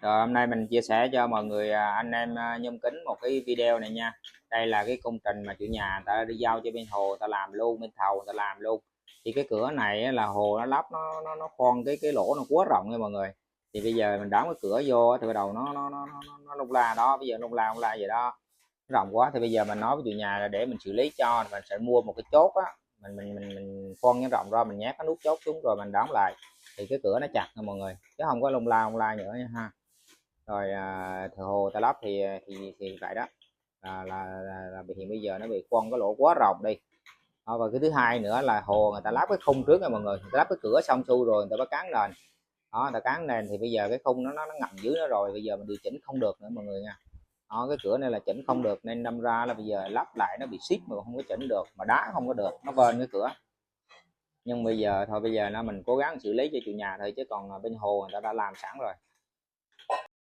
Rồi hôm nay mình chia sẻ cho mọi người anh em nhôm kính một cái video này nha. Đây là cái công trình mà chủ nhà người ta đi giao cho bên hồ, người ta làm luôn, bên thầu người ta làm luôn. Thì cái cửa này là hồ nó lắp nó khoan cái lỗ nó quá rộng nha mọi người. Thì bây giờ mình đóng cái cửa vô thì bắt đầu nó lung la đó, bây giờ lung la vậy đó. Nó rộng quá thì bây giờ mình nói với chủ nhà là để mình xử lý cho, mình sẽ mua một cái chốt á, mình khoan nó rộng ra, mình nhét cái nút chốt xuống rồi mình đóng lại. Thì cái cửa nó chặt nha mọi người, chứ không có lung la nữa nha ha. Rồi thợ hồ ta lắp thì vậy đó, là hiện bây giờ nó bị khoan cái lỗ quá rộng đi. Và cái thứ hai nữa là hồ người ta lắp cái khung trước nha mọi người, người ta lắp cái cửa xong xuôi rồi người ta bắt cán nền đó, người ta cán nền thì bây giờ cái khung nó ngầm dưới nó rồi, bây giờ mình điều chỉnh không được nữa mọi người nha. Đó, cái cửa này là chỉnh không được nên đâm ra là bây giờ lắp lại nó bị xít mà không có chỉnh được, mà đá không có được, nó vên cái cửa. Nhưng bây giờ thôi, bây giờ nó mình cố gắng xử lý cho chủ nhà thôi, chứ còn bên hồ người ta đã làm sẵn rồi.